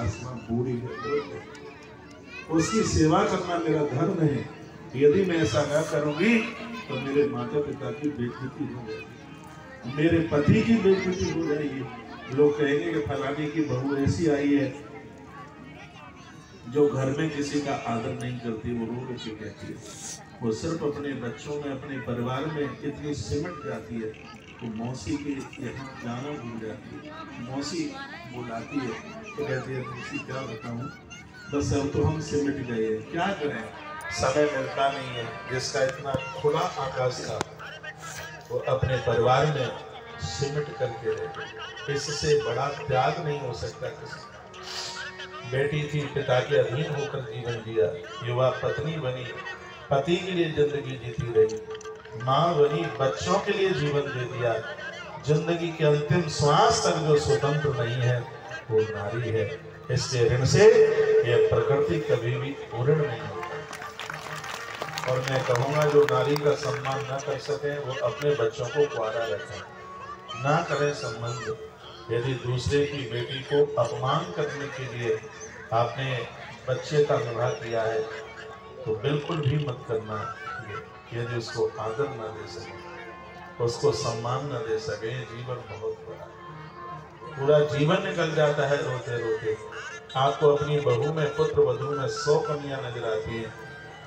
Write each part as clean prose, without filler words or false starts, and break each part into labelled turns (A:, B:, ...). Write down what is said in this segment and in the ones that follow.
A: सास माँ बूढ़ी है, उसकी सेवा करना मेरा धर्म है। यदि मैं ऐसा न करूंगी तो मेरे माता पिता की बेइज्जती हो जाएगी, मेरे पति की बेइज्जती हो जाएगी। लोग कहेंगे कि फलाने की बहू ऐसी आई है जो घर में किसी का आदर नहीं करती, वो रो के कहती है, वो सिर्फ अपने बच्चों में, अपने परिवार में इतनी सिमट जाती है, वो मौसी के यहाँ जाना भूल जाती है। मौसी बुलाती है तो कहती है, मौसी क्या बताऊं, बस अब तो हम सिमट गए, क्या करें, समय मिलता नहीं है। जिसका इतना खुला आकाश था वो अपने परिवार में सिमट करके रहे, इससे बड़ा त्याग नहीं हो सकता किसी। बेटी थी, पिता के अधीन होकर जीवन जिया, युवा पत्नी बनी, पति के लिए जिंदगी जीती रही, माँ बनी, बच्चों के लिए जीवन दे दिया। जिंदगी के अंतिम श्वास तक जो स्वतंत्र नहीं है वो नारी है। इसके ऋण से यह प्रकृति कभी भी पूर्ण नहीं होता। और मैं कहूँगा, जो नारी का सम्मान न कर सके वो अपने बच्चों को कुआरा रखें, ना करें संबंध। यदि दूसरे की बेटी को अपमान करने के लिए आपने बच्चे का विवाह किया है तो बिल्कुल भी मत करना। यदि उसको आदर न दे सके, उसको सम्मान न दे सके, जीवन बहुत बड़ा है, पूरा जीवन निकल जाता है रोते रोते। आपको अपनी बहू में, पुत्र वधू में 100 कमियां नजर आती हैं,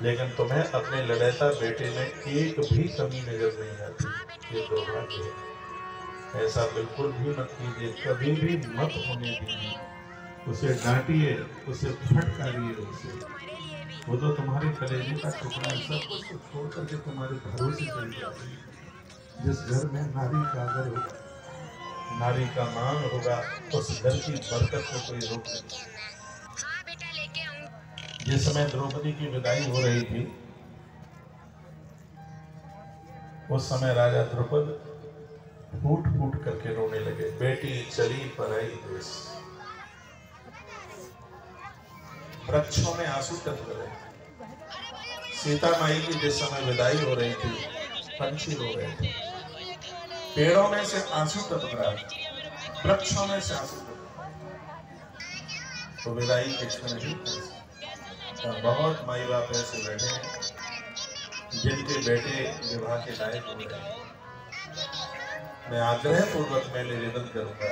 A: लेकिन तुम्हें अपने लड़ैता बेटे में एक भी कमी नजर नहीं आती। ये दुर्भाग्य है। ऐसा बिल्कुल भी मत कीजिए, कभी भी मत होने दीजिए। उसे डांटिए, उसे फटकारिए, उसे, वो तो तुम्हारे कलेजे का टुकड़ा है, सब कुछ छोड़ करके तुम्हारे घरों से चल जाएगी। जिस घर में नारी का आदर होगा, नारी का मान होगा, उस घर की बरकत को कोई रोक नहीं। जिस समय द्रौपदी की विदाई हो रही थी, उस समय राजा द्रुपद फूट फूट करके रोने लगे। बेटी चली पराई देश, वृक्षों में आंसू टपक रहे। सीता माई की जिस समय विदाई हो रही थी, पंछी रो रहे थे, पेड़ों में से आंसू टपक रहा था, वृक्षों में से आंसू टपक रहा। तो विदाई के क्षण ही बहुत माई बाप ऐसे बैठे हैं जिनके बेटे विवाह के लायक हो रहे हैं। मैं आग्रह पूर्वक मैं निवेदन करूंगा,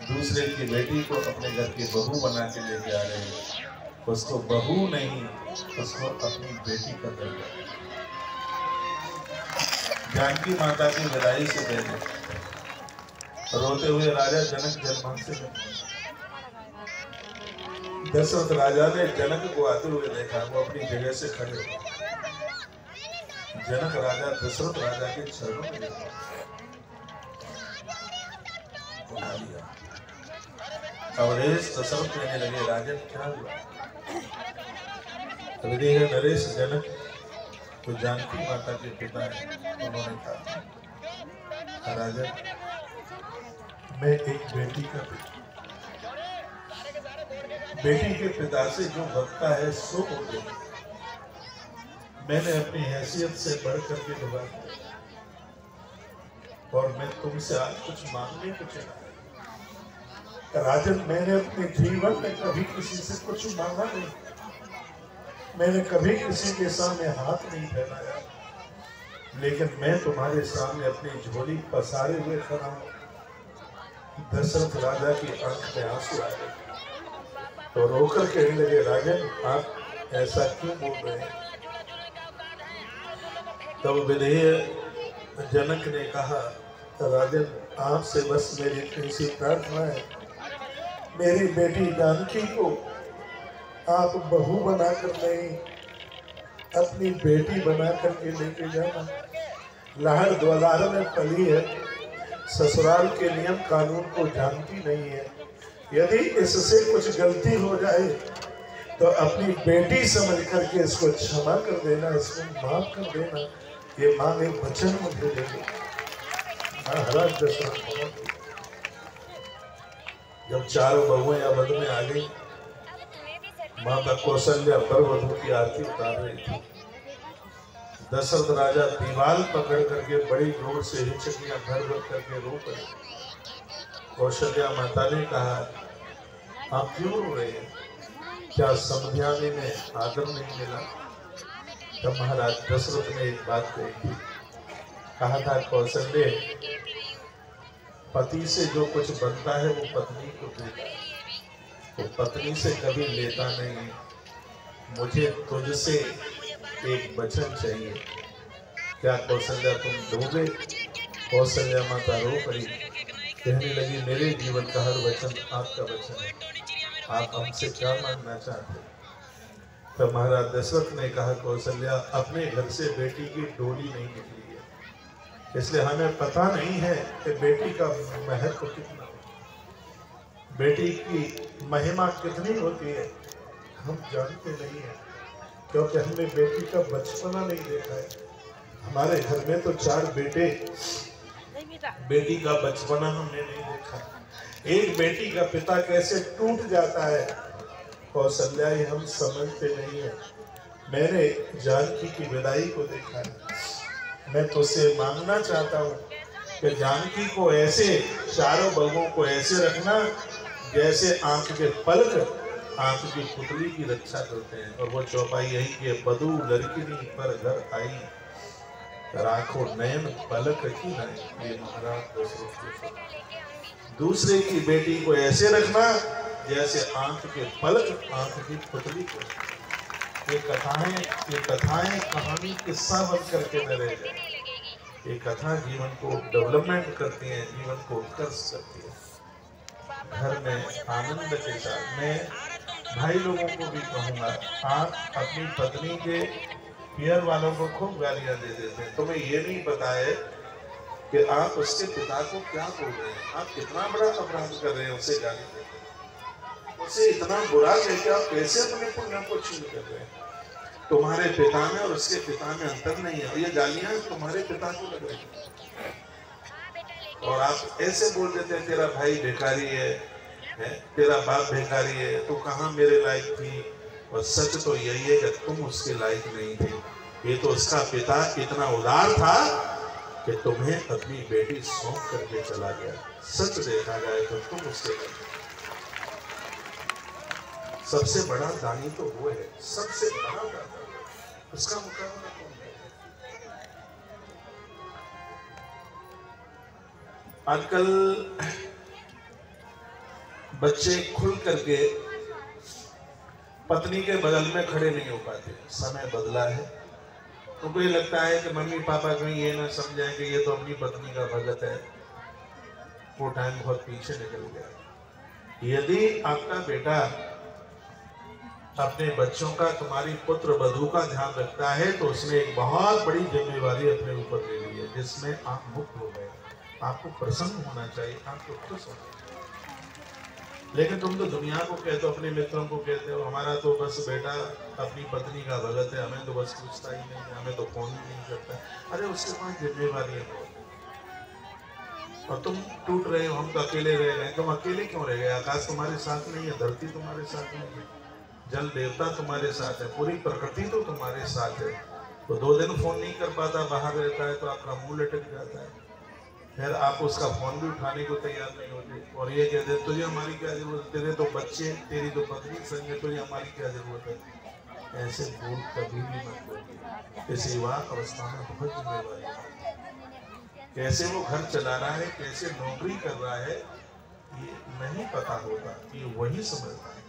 A: दूसरे की बेटी को अपने घर की बहू बना के लेके आ रहे हैं, उसको बहू नहीं, उसको अपनी बेटी का दर्जा। जानकी माता की विदाई से पहले रोते हुए राजा जनक जनमंच से दशरथ राजा ने जनक को आते हुए देखा, वो अपनी जगह से खड़े हो। जनक राजा दशरथ राजा के चरणों में गिरा, अवधेश दशरथ कहने लगे, राजन क्या हुआ? हृदय नरेश जनक तो जानकी माता के पिता है, उन्होंने कहा, राजन मैं एक बेटी का पिता, बेटी के पिता से जो बनता है सो हो गया। मैंने अपनी हैसियत से बढ़ करके विवाह किया और मैं तुमसे आज कुछ मांगने को चला। राजन मैंने अपने जीवन में कभी किसी से कुछ मांगा नहीं, मैंने कभी किसी के सामने हाथ नहीं फैलाया, लेकिन मैं तुम्हारे सामने अपनी झोली पसारे हुए खड़ा हूं। दशरथ राजा की आंख में आंसू आ गए तो रोकर कहने लगे, राजन आप ऐसा क्यों बोल रहे हैं? तब विधेय जनक ने कहा, राजन आपसे बस मेरी ऐसी प्रार्थना है, मेरी बेटी जानकी को आप बहू बनाकर नहीं, अपनी बेटी बना करके लेके जाना। लाड़ द्वार में पली है, ससुराल के नियम कानून को जानती नहीं है। यदि इससे कुछ गलती हो जाए तो अपनी बेटी समझ करके इसको क्षमा कर देना, इसको माफ कर देना। ये माँ ने वचन मुझे दे दी। जब चारों बहुएं अवध में आ गई, माता कौशल्या वरवधू की आरती उतार रही थी। दशरथ राजा दीवार पकड़ करके बड़ी जोर से हिचकियां भर भर करके रो पड़े। कौशल्या माता ने कहा, आप क्यों रो रहे हैं? क्या समझाने में आदर नहीं मिला? तब महाराज दशरथ ने एक बात कही थी, कहा था कौशल्य, पति से जो कुछ बनता है वो पत्नी को देता है, तो पत्नी से कभी लेता नहीं। मुझे तुझसे एक वचन चाहिए, क्या कौशल्या तुम दोगे? कौशल्या माता रो पड़ी, कहने लगी मेरे जीवन का हर वचन आपका वचन है, आप हमसे क्या मांगना चाहते? तो महाराज दशरथ ने कहा कौशल्या, अपने घर से बेटी की डोली नहीं निकली है, इसलिए हमें पता नहीं है कि बेटी का महत्व कितना, बेटी की महिमा कितनी होती है, हम जानते नहीं है, क्योंकि हमने बेटी का बचपना नहीं देखा है। हमारे घर में तो 4 बेटे, बेटी का बचपना हमने नहीं देखा। एक बेटी का पिता कैसे टूट जाता है कौशल्या, ये हम समझते नहीं है। मैंने जानकी की विदाई को देखा है। मैं तुझसे मांगना चाहता हूँ कि जानकी को ऐसे, चारों बलगों को ऐसे रखना जैसे आंख के पलक आंख की पुतली की रक्षा करते हैं। और वो चौपाई यही कि बधू लड़किनी पर घर आई, राखो नयन पलक की नहीं। ये महाराज दशरथ, दूसरे की बेटी को ऐसे रखना जैसे आंख के पलक आंख की पुतली को। ये कथाएं कहानी किस्सा बन करके न रह जाए। ये कथा जीवन को डेवलपमेंट करती है, जीवन को उत्कर्ष करती है। घर में आनंद के साथ मैं भाई लोगों को भी कहूँगा, आप अपनी पत्नी के पियर वालों को खूब गालियां दे देते हैं, तुम्हें ये नहीं पता है कि आप उसके पिता को क्या बोल रहे हैं, आप कितना बड़ा अपराध कर रहे हैं उसे गाली देते हैं, उसे इतना बुरा कहकर आप कैसे अपने पुण्य को छीन कर रहे हैं। तुम्हारे पिता में और उसके पिता में अंतर नहीं है, और ये गालियां तुम्हारे पिता को लग रही है। और आप ऐसे बोल देते हैं तेरा भाई भिखारी है, तेरा बाप भिखारी है, तो कहाँ मेरे लायक थी। और सच तो यही है कि तुम उसके लायक नहीं थे। ये तो उसका पिता इतना उदार था कि तुम्हें अपनी बेटी सौंप करके चला गया। सच देखा जाए तो तुम उसके लायक। सबसे बड़ा दानी तो वो है, सबसे बड़ा दाता, उसका मुकाबला कौन है? आजकल बच्चे खुल करके पत्नी के बगल में खड़े नहीं हो पाते। समय बदला है, उनको ये लगता है कि मम्मी पापा कहीं ये ना समझाएं कि ये तो अपनी पत्नी का भगत है। वो टाइम बहुत पीछे निकल गया। यदि आपका बेटा अपने बच्चों का, तुम्हारी पुत्र वधू का ध्यान रखता है, तो उसने एक बहुत बड़ी जिम्मेवारी अपने ऊपर ले ली है, जिसमें आप मुक्त हो गए। आपको प्रसन्न होना चाहिए, आपको खुश होना चाहिए। लेकिन तुम तो दुनिया को कहते हो, अपने मित्रों को कहते हो, हमारा तो बस बेटा अपनी पत्नी का भगत है, हमें तो बस पूछता ही नहीं है, हमें तो फोन ही नहीं करता। अरे उसके पास जिम्मेवारी है बहुत, और तुम टूट रहे हो, हम तो अकेले रह गए। तुम अकेले क्यों रह गए? आकाश तुम्हारे साथ नहीं है, धरती तुम्हारे साथ नहीं है, जल देवता तुम्हारे साथ है, पूरी प्रकृति तो तुम्हारे साथ है। तो 2 दिन फोन नहीं कर पाता, बाहर रहता है, तो आपका मुंह लटक जाता है। फिर आप उसका फोन भी उठाने को तैयार नहीं होते, और ये कहते तुझे हमारी क्या जरूरत है, तेरे तो बच्चे, तेरी तो पत्नी संग है, तुझे हमारी क्या जरूरत है। ऐसे बोल कभी भी मत बोलिए। इस युवा अवस्था में बहुत जिम्मेवारी है। कैसे वो घर चला रहा है, कैसे नौकरी कर रहा है, ये नहीं पता होता, ये वही समझता है।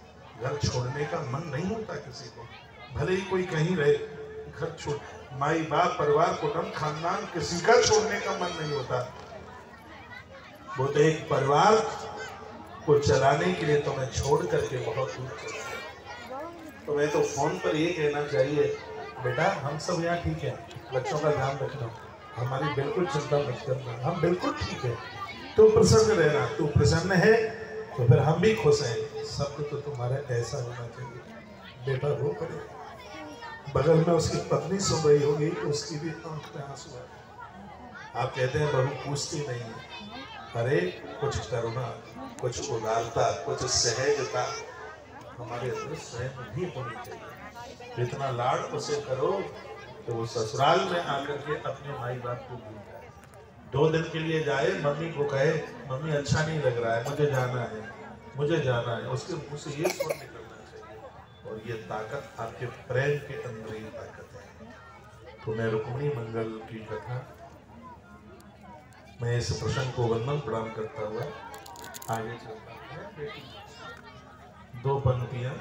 A: घर छोड़ने का मन नहीं होता किसी को, भले ही कोई कहीं रहे, घर छोड़, माई बाप, परिवार, कुटुंब, खानदान, किसी का छोड़ने का मन नहीं होता। वो तो एक परिवार को चलाने के लिए तुम्हें छोड़ करके बहुत दूर चले गए। तो मैं तो फोन पर ये कहना चाहिए, बेटा हम सब यहाँ ठीक है, बच्चों का ध्यान रखना, हमारी बिल्कुल चिंता मत करना, हम बिल्कुल ठीक है, तू प्रसन्न रहना। तू प्रसन्न है तो फिर हम भी खुश हैं। सब तो तुम्हारा ऐसा होना चाहिए। बेटा रो पड़े, बगल में उसकी पत्नी सो गई होगी, उसकी भी आंख में आंसू है। आप कहते हैं बहू पूछती नहीं है, अरे कुछ करुणा, कुछ उदारता, कुछ सहजता हमारे अंदर स्वयं भी होनी चाहिए। इतना लाड उसे करो तो वो ससुराल में आकर के अपने माई बाप को भूल जाए। 2 दिन के लिए जाए, मम्मी को कहे मम्मी अच्छा नहीं लग रहा है, मुझे जाना है,
B: मुझे जाना है, उसके मुंह से ये स्वर निकलना चाहिए। और ये ताकत आपके प्रेम के अंदर ही ताकत है। तो मैं रुक्मिणी मंगल की कथा, मैं इस प्रसंग को वंदन प्रणाम करता हुआ आगे चलता हूँ। दो पंक्तियां